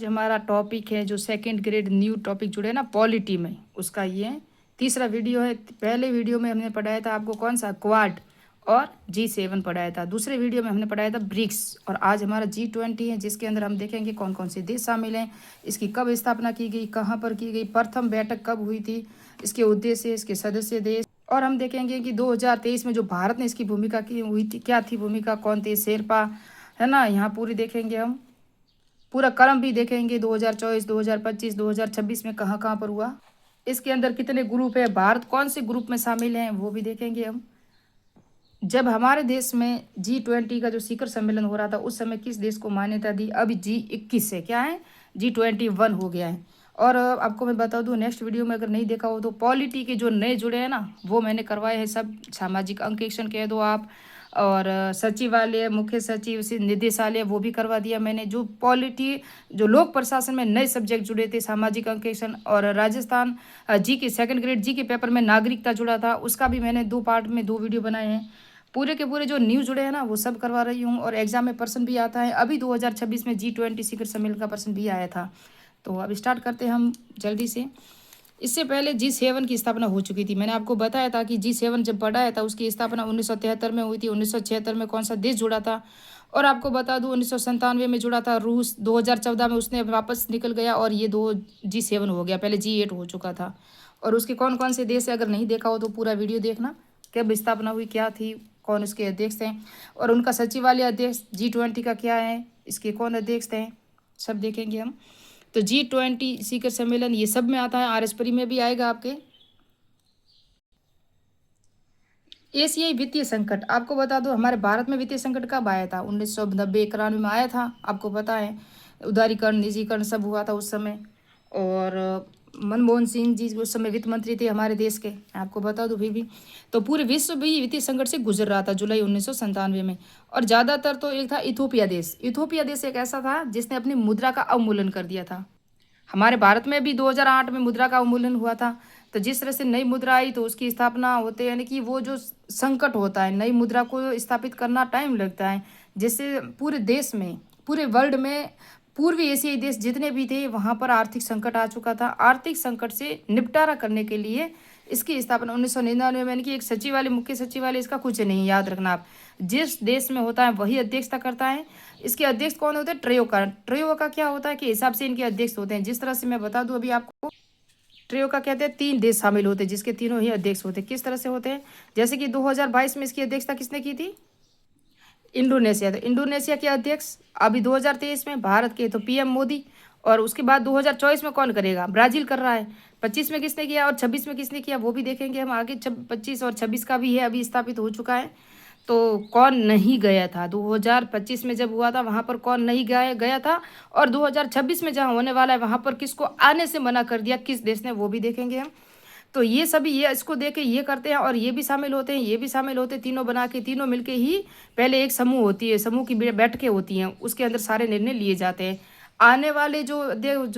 जो हमारा टॉपिक है, जो सेकंड ग्रेड न्यू टॉपिक जुड़े ना पॉलिटी में, उसका ये तीसरा वीडियो है। पहले वीडियो में हमने पढ़ाया था आपको कौन सा, क्वाड और G7 पढ़ाया था। दूसरे वीडियो में हमने पढ़ाया था ब्रिक्स, और आज हमारा G20 है, जिसके अंदर हम देखेंगे कौन कौन से देश शामिल हैं, इसकी कब स्थापना की गई, कहाँ पर की गई, प्रथम बैठक कब हुई थी, इसके उद्देश्य, इसके सदस्य देश, और हम देखेंगे कि 2023 में जो भारत ने इसकी भूमिका की हुई थी, क्या थी भूमिका, कौन थे शेरपा, है ना। यहाँ पूरी देखेंगे हम, पूरा क्रम भी देखेंगे 2024, 2025, 2026 में कहाँ कहाँ पर हुआ, इसके अंदर कितने ग्रुप है, भारत कौन से ग्रुप में शामिल हैं, वो भी देखेंगे हम। जब हमारे देश में G20 का जो शिखर सम्मेलन हो रहा था, उस समय किस देश को मान्यता दी, अभी G21 से क्या है, G21 हो गया है। और आपको मैं बता दूं, नेक्स्ट वीडियो में अगर नहीं देखा हो तो पॉलिटी के जो नए जुड़े हैं ना, वो मैंने करवाए हैं सब। सामाजिक अंकेक्षण कह दो आप, और सचिवालय, मुख्य सचिव, निदेशालय, वो भी करवा दिया मैंने। जो पॉलिटी, जो लोक प्रशासन में नए सब्जेक्ट जुड़े थे, सामाजिक अंकेक्षण, और राजस्थान जी के सेकंड ग्रेड जी के पेपर में नागरिकता जुड़ा था, उसका भी मैंने 2 पार्ट में 2 वीडियो बनाए हैं। पूरे के पूरे जो न्यूज़ जुड़े हैं ना, वो सब करवा रही हूँ, और एग्जाम में प्रश्न भी आता है। अभी 2026 में G20 शिखर सम्मेलन का प्रश्न भी आया था। तो अब स्टार्ट करते हैं हम जल्दी से। इससे पहले G7 की स्थापना हो चुकी थी। मैंने आपको बताया था कि G7 जब पढ़ाया था, उसकी स्थापना 1973 में हुई थी। 1976 में कौन सा देश जुड़ा था, और आपको बता दूं 1997 में जुड़ा था रूस। 2014 में उसने वापस निकल गया, और ये 2 G7 हो गया, पहले G8 हो चुका था। और उसके कौन कौन से देश है, अगर नहीं देखा हो तो पूरा वीडियो देखना, कब स्थापना हुई, क्या थी, कौन उसके अध्यक्ष हैं, और उनका सचिवालय अध्यक्ष G20 का क्या है, इसके कौन अध्यक्ष हैं, सब देखेंगे हम। तो G20 शिखर सम्मेलन ये सब में आता है, RS प्री में भी आएगा आपके। एशियाई वित्तीय संकट, आपको बता दो हमारे भारत में वित्तीय संकट कब आया था, 1990-91 में आया था, आपको पता है। उदारीकरण, निजीकरण सब हुआ था उस समय। और मनमोहन सिंह जी उस समय वित्त मंत्री थे हमारे देश के, आपको बता दूं फिर भी। तो पूरे विश्व भी वित्तीय संकट से गुजर रहा था जुलाई 1997 में। और ज़्यादातर तो एक था इथोपिया देश। इथोपिया देश एक ऐसा था जिसने अपनी मुद्रा का अवमूल्यन कर दिया था। हमारे भारत में भी 2008 में मुद्रा का अवमूल्यन हुआ था। तो जिस तरह से नई मुद्रा आई, तो उसकी स्थापना होते, यानी कि वो जो संकट होता है, नई मुद्रा को स्थापित करना टाइम लगता है। जिससे पूरे देश में, पूरे वर्ल्ड में, पूर्वी एशियाई देश जितने भी थे, वहाँ पर आर्थिक संकट आ चुका था। आर्थिक संकट से निपटारा करने के लिए इसकी स्थापना 1999 में, यानी कि एक सचिवालय, मुख्य सचिवालय, इसका कुछ नहीं, याद रखना आप। जिस देश में होता है वही अध्यक्षता करता है। इसके अध्यक्ष कौन होते हैं, ट्रेयो का। ट्रेयो का क्या होता है कि हिसाब से इनके अध्यक्ष होते हैं। जिस तरह से मैं बता दूं अभी आपको, ट्रेयो का कहते हैं 3 देश शामिल होते हैं, जिसके तीनों ही अध्यक्ष होते हैं। किस तरह से होते हैं, जैसे कि 2022 में इसकी अध्यक्षता किसने की थी, इंडोनेशिया। तो इंडोनेशिया के अध्यक्ष अभी 2023 में भारत के तो PM मोदी। और उसके बाद 2024 में कौन करेगा, ब्राजील कर रहा है। 25 में किसने किया और 26 में किसने किया, वो भी देखेंगे हम आगे। 25 और 26 का भी है, अभी स्थापित हो चुका है। तो कौन नहीं गया था 2025 में जब हुआ था, वहां पर कौन नहीं गया गया था, और 2026 में जहां होने वाला है वहां पर किसको आने से मना कर दिया, किस देश ने, वो भी देखेंगे हम। तो ये सभी, ये इसको देख के ये करते हैं, और ये भी शामिल होते हैं, ये भी शामिल होते हैं, तीनों बना के, तीनों मिलके ही पहले एक समूह होती है, समूह की बैठकें होती हैं, उसके अंदर सारे निर्णय लिए जाते हैं। आने वाले जो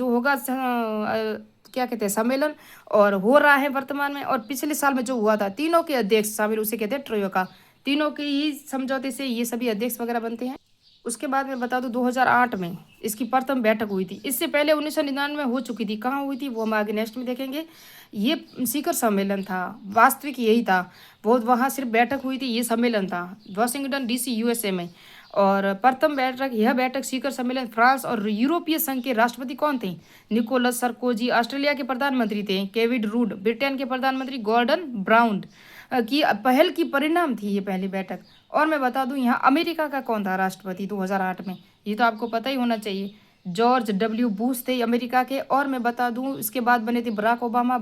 होगा क्या कहते हैं, सम्मेलन, और हो रहा है वर्तमान में, और पिछले साल में जो हुआ था, तीनों के अध्यक्ष शामिल, उसे कहते हैं ट्रोयो का। तीनों के ही समझौते से ये सभी अध्यक्ष वगैरह बनते हैं। उसके बाद मैं बता दूं 2008 में इसकी प्रथम बैठक हुई थी। इससे पहले 1999 में हो चुकी थी। कहाँ हुई थी वो हम आगे नेक्स्ट में देखेंगे। ये शिखर सम्मेलन था, वास्तविक यही था। वो वहाँ सिर्फ बैठक हुई थी, ये सम्मेलन था वाशिंगटन DC USA में। और प्रथम बैठक, यह बैठक शिखर सम्मेलन, फ्रांस और यूरोपीय संघ के राष्ट्रपति कौन थे, निकोलस सरकोजी। ऑस्ट्रेलिया के प्रधानमंत्री थे केविन रूड। ब्रिटेन के प्रधानमंत्री गॉर्डन ब्राउन की पहल की परिणाम थी ये पहली बैठक। और मैं बता दूं यहाँ अमेरिका का कौन था राष्ट्रपति 2008 में, ये तो आपको पता ही होना चाहिए, जॉर्ज W बुश थे अमेरिका के। और मैं बता दूं इसके बाद बने थे बराक ओबामा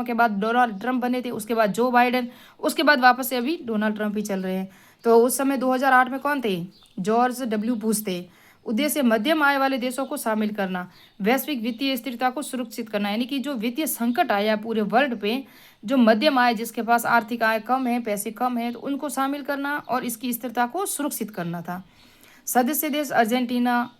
के बाद डोनाल्ड ट्रंप बने थे, उसके बाद जो बाइडेन, उसके बाद वापस से अभी डोनाल्ड ट्रंप ही चल रहे हैं। तो उस समय 2008 में कौन थे, जॉर्ज W बुश थे। उद्देश्य मध्यम आय वाले देशों को शामिल करना, वैश्विक वित्तीय स्थिरता को सुरक्षित करना, यानी कि जो वित्तीय संकट आया पूरे वर्ल्ड पे, जो मध्यम आय, जिसके पास आर्थिक आय कम है, पैसे कम है, तो उनको शामिल करना और इसकी स्थिरता को सुरक्षित करना था। सदस्य देश अर्जेंटीना,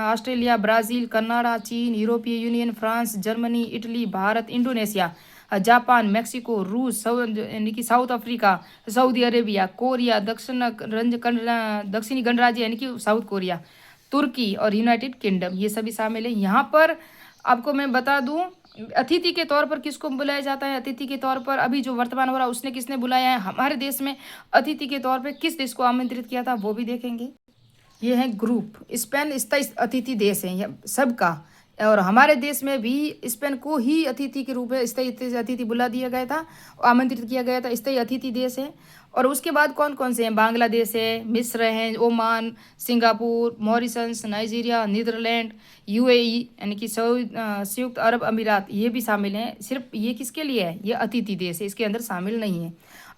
ऑस्ट्रेलिया, ब्राज़ील, कनाडा, चीन, यूरोपीय union, France, Germany, Italy, Bharat, Indonesia, Japan, Mexico, रूस, यानी कि south Africa, Saudi Arabia, Korea, दक्षिणी गणराज्य यानी कि साउथ कोरिया। तुर्की और यूनाइटेड किंगडम, ये सभी शामिल है। यहाँ पर आपको मैं बता दूं, अतिथि के तौर पर किसको बुलाया जाता है। अतिथि के तौर पर अभी जो वर्तमान हो रहा है उसने किसने बुलाया है। हमारे देश में अतिथि के तौर पर किस देश को आमंत्रित किया था वो भी देखेंगे। ये है ग्रुप। स्पेन स्थायी अतिथि देश है सबका, और हमारे देश में भी स्पेन को ही अतिथि के रूप में स्थायी अतिथि बुला दिया गया था, आमंत्रित किया गया था, स्थायी अतिथि देश है। और उसके बाद कौन कौन से हैं, बांग्लादेश है, मिस्र है, Oman, Singapore, Mauritius, Nigeria, Netherland, UAE यानी कि संयुक्त अरब अमीरात, ये भी शामिल हैं। सिर्फ ये किसके लिए है, ये अतिथि देश है, इसके अंदर शामिल नहीं है।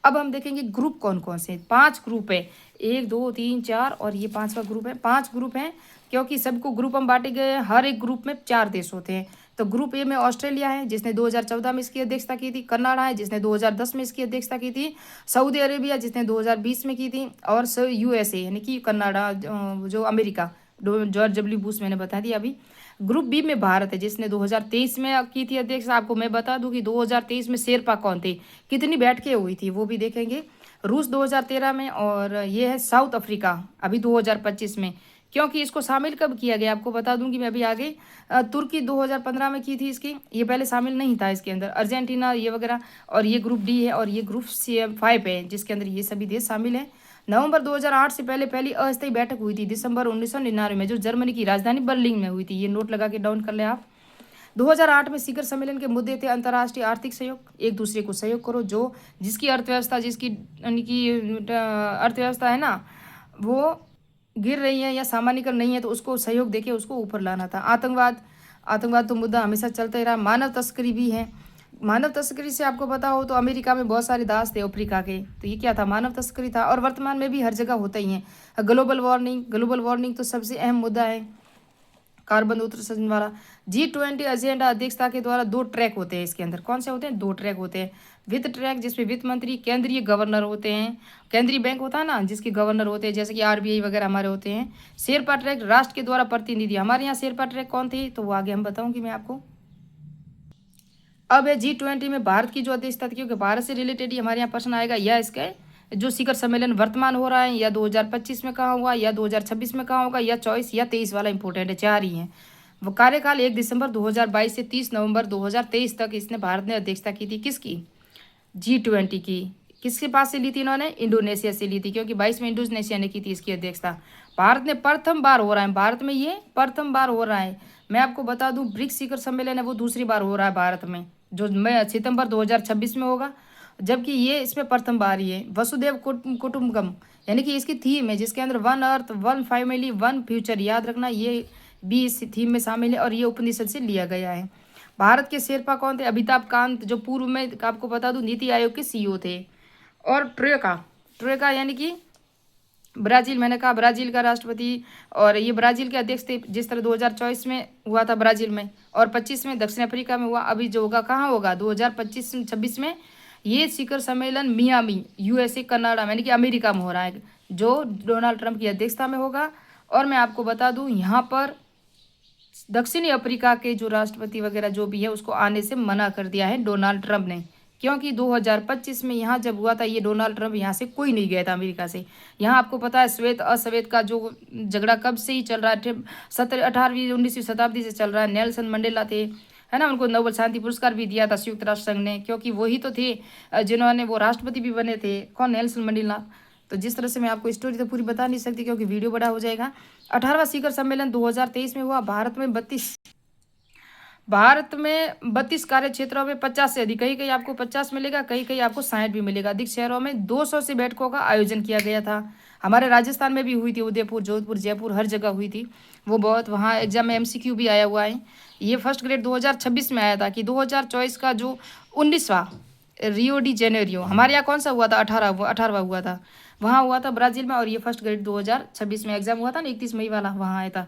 अब हम देखेंगे ग्रुप कौन कौन से, 5 ग्रुप है, 1 2 3 4 और ये 5वां ग्रुप है। 5 ग्रुप हैं क्योंकि सबको ग्रुप हम बांटे गए हैं, हर एक ग्रुप में 4 देश होते हैं। तो ग्रुप ए में ऑस्ट्रेलिया है जिसने 2014 में इसकी अध्यक्षता की थी, कनाडा है जिसने 2010 में इसकी अध्यक्षता की थी, सऊदी अरेबिया जिसने 2020 में की थी, और यूएसए यानी कि कनाडा जो अमेरिका, जॉर्ज डब्ल्यू बुश मैंने बता दिया अभी। ग्रुप बी में भारत है जिसने 2023 में की थी अध्यक्षता। आपको मैं बता दूं कि 2023 में शेरपा कौन थे, कितनी बैठकें हुई थी वो भी देखेंगे। रूस 2013 में, और ये है साउथ अफ्रीका अभी 2025 में। क्योंकि इसको शामिल कब किया गया आपको बता दूंगी मैं अभी आगे। तुर्की 2015 में की थी इसकी, ये पहले शामिल नहीं था इसके अंदर, अर्जेंटीना ये वगैरह। और ये ग्रुप डी है, और ये ग्रुप C5 है जिसके अंदर ये सभी देश शामिल है। नवंबर 2008 से पहले पहली अस्थायी बैठक हुई थी दिसंबर 1999 में, जो जर्मनी की राजधानी बर्लिन में हुई थी। ये नोट लगा के डाउन कर ले आप। 2008 में शिखर सम्मेलन के मुद्दे थे अंतर्राष्ट्रीय आर्थिक सहयोग, एक दूसरे को सहयोग करो, जो जिसकी अर्थव्यवस्था यानी कि अर्थव्यवस्था है ना वो गिर रही है या सामान्यीकरण नहीं है, तो उसको सहयोग देके उसको ऊपर लाना था। आतंकवाद तो मुद्दा हमेशा चलता ही रहा। मानव तस्करी भी है। मानव तस्करी से आपको पता हो तो अमेरिका में बहुत सारे दास थे अफ्रीका के, तो ये क्या था, मानव तस्करी था। और वर्तमान में भी हर जगह होता ही है। ग्लोबल वार्मिंग तो सबसे अहम मुद्दा है, कार्बन उत्सर्जन वाला। G20 एजेंडा अध्यक्षता के द्वारा 2 ट्रैक होते हैं इसके अंदर। कौन से होते हैं, 2 ट्रैक होते हैं। वित्त ट्रैक जिसमें वित्त मंत्री केंद्रीय गवर्नर होते हैं, केंद्रीय बैंक होता है ना जिसके गवर्नर होते हैं, जैसे कि RBI वगैरह हमारे होते हैं। शेरपा ट्रैक राष्ट्र के द्वारा प्रतिनिधि। हमारे यहाँ शेरपा ट्रैक कौन थे तो वो आगे हम बताऊंगी मैं आपको। अब है G20 में भारत की जो अध्यक्षता थी, क्योंकि भारत से रिलेटेड ही हमारे यहाँ प्रश्न आएगा। या इसका जो शिखर सम्मेलन वर्तमान हो रहा है, या 2025 में कहाँ हुआ, या 2026 में कहाँ होगा, या 24 या 23 वाला इंपॉर्टेंट है, 4 ही हैं। वो कार्यकाल 1 दिसंबर 2022 से 30 नवंबर 2023 तक इसने भारत ने अध्यक्षता की थी। किसकी, G20 की। किसके पास से ली थी इन्होंने, इंडोनेशिया से ली थी, क्योंकि 22 में इंडोनेशिया ने की थी इसकी अध्यक्षता। भारत ने प्रथम बार हो रहा है, भारत में ये प्रथम बार हो रहा है। मैं आपको बता दूं ब्रिक्स शिखर सम्मेलन है वो दूसरी बार हो रहा है भारत में, जो सितंबर 2026 में होगा, जबकि ये इसमें प्रथम बार ही है। वसुदेव कुटुंबकम यानी कि इसकी थीम है जिसके अंदर 1 अर्थ 1 फैमिली 1 फ्यूचर, याद रखना ये भी इस थीम में शामिल है, और ये उपनिषद से लिया गया है। भारत के शेरपा कौन थे, अमिताभ कांत, जो पूर्व में आपको बता दूं नीति आयोग के CEO थे। और ट्रेका यानी कि ब्राजील, मैंने कहा ब्राजील का राष्ट्रपति, और ये ब्राजील के अध्यक्ष थे। जिस तरह 2024 में हुआ था ब्राजील में, और 25 में दक्षिण अफ्रीका में हुआ। अभी जो होगा कहाँ होगा 2025-26 में, ये शिखर सम्मेलन मियामी USA कनाडा यानी कि अमेरिका में हो रहा है, जो डोनाल्ड ट्रंप की अध्यक्षता में होगा। और मैं आपको बता दूं यहाँ पर दक्षिणी अफ्रीका के जो राष्ट्रपति वगैरह जो भी है उसको आने से मना कर दिया है डोनाल्ड ट्रंप ने, क्योंकि 2025 में यहाँ जब हुआ था ये डोनाल्ड ट्रंप यहाँ से कोई नहीं गया था अमेरिका से। यहाँ आपको पता है श्वेत अश्वेत का जो झगड़ा कब से ही चल रहा है, 18वीं 19वीं शताब्दी से चल रहा है। नेल्सन मंडेला थे, है ना, उनको नोबेल शांति पुरस्कार भी दिया था संयुक्त राष्ट्र संघ ने, क्योंकि वही तो थे जिन्होंने वो राष्ट्रपति भी बने थे। कौन, नेल्सन मंडेला। तो जिस तरह से मैं आपको स्टोरी तो पूरी बता नहीं सकती क्योंकि वीडियो बड़ा हो जाएगा। 18वां शिखर सम्मेलन 2023 में हुआ। भारत में 32 कार्य क्षेत्रों में 50 से अधिक, कहीं कहीं आपको 50 मिलेगा, कहीं कहीं आपको 60 भी मिलेगा। अधिक शहरों में 200 से बैठकों का आयोजन किया गया था। हमारे राजस्थान में भी हुई थी, उदयपुर, जोधपुर, जयपुर, हर जगह हुई थी वो। बहुत वहाँ एग्जाम में MCQ भी आया हुआ है। ये फर्स्ट ग्रेड 2026 में आया था कि 2024 का जो 19वां रियो डी जेनेरियो, हमारे यहाँ कौन सा हुआ था, 18वां हुआ था, वहाँ हुआ था ब्राजील में। और ये फर्स्ट ग्रेड 2026 में एग्जाम हुआ था ना, 31 मई वाला, वहाँ आया था।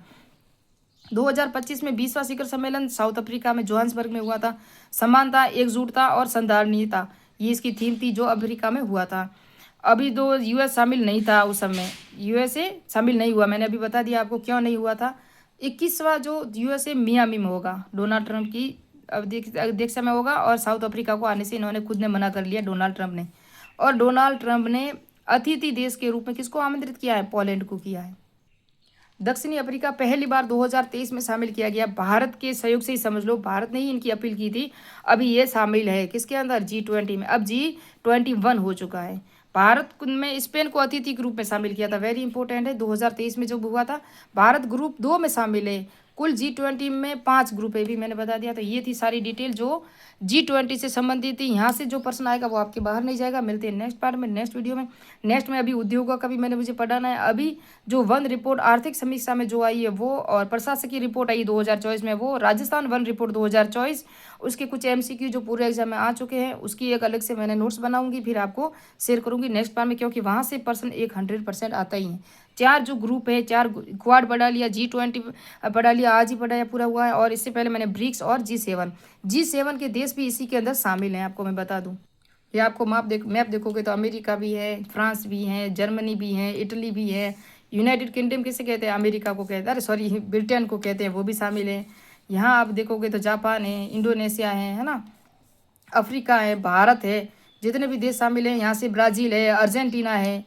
2025 में 20वां शिखर सम्मेलन साउथ अफ्रीका में जोहान्सबर्ग में हुआ था। समानता, एकजुटता और संधारणीयता, ये इसकी थीम थी, जो अफ्रीका में हुआ था। अभी दो US शामिल नहीं था उस समय, USA शामिल नहीं हुआ, मैंने अभी बता दिया आपको क्यों नहीं हुआ था। 21वां जो USA मियामी में होगा, डोनाल्ड ट्रंप की अध्यक्षता में होगा, और साउथ अफ्रीका को आने से इन्होंने खुद ने मना कर लिया, डोनाल्ड ट्रंप ने। और डोनाल्ड ट्रंप ने अतिथि देश के रूप में किसको आमंत्रित किया है, पोलैंड को किया है। दक्षिणी अफ्रीका पहली बार 2023 में शामिल किया गया। भारत के सहयोग से ही समझ लो, भारत ने ही इनकी अपील की थी। अभी ये शामिल है किसके अंदर, G20 में। अब G21 हो चुका है। भारत में स्पेन को अतिथि के रूप में शामिल किया था, वेरी इंपॉर्टेंट है। 2023 में जो हुआ था, भारत ग्रुप 2 में शामिल है। कुल G20 में 5 ग्रुप है, भी मैंने बता दिया। तो ये थी सारी डिटेल जो G20 से संबंधित थी। यहाँ से जो प्रश्न आएगा वो आपके बाहर नहीं जाएगा। मिलते हैं नेक्स्ट पार्ट में, नेक्स्ट वीडियो में। नेक्स्ट में अभी उद्योगों का भी मुझे पढ़ाना है। अभी जो वन रिपोर्ट आर्थिक समीक्षा में जो आई है वो, और प्रशासकीय रिपोर्ट आई 2024 में वो, राजस्थान वन रिपोर्ट 2024, उसके कुछ MCQ जो पूरे एग्जाम में आ चुके हैं, उसकी एक अलग से मैंने नोट्स बनाऊंगी, फिर आपको शेयर करूंगी नेक्स्ट बार में, क्योंकि वहाँ से प्रश्न 100% आता ही है। 4 जो ग्रुप है, 4 क्वाड पढ़ा लिया, G20 पढ़ा लिया, आज ही पढ़ाया पूरा हुआ है। और इससे पहले मैंने ब्रिक्स और G7 के देश भी इसी के अंदर शामिल हैं, आपको मैं बता दूं। ये आपको मैप देखोगे तो अमेरिका भी है, फ्रांस भी है, जर्मनी भी है, इटली भी है, यूनाइटेड किंगडम किसे कहते हैं, अमेरिका को कहते हैं, अरे सॉरी ब्रिटेन को कहते हैं, वो भी शामिल है। यहाँ आप देखोगे तो जापान है, इंडोनेशिया है ना, अफ्रीका है, भारत है, जितने भी देश शामिल हैं। यहाँ से ब्राज़ील है, अर्जेंटीना है,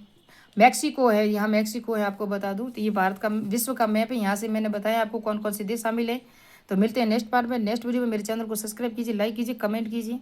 मैक्सिको है, यहाँ मैक्सिको है, आपको बता दूँ। तो ये भारत का विश्व का मैप है, यहाँ से मैंने बताया आपको कौन कौन से देश शामिल है। तो मिलते हैं नेक्स्ट पार्ट में, नेक्स्ट वीडियो में। मेरे चैनल को सब्सक्राइब कीजिए, लाइक कीजिए, कमेंट कीजिए।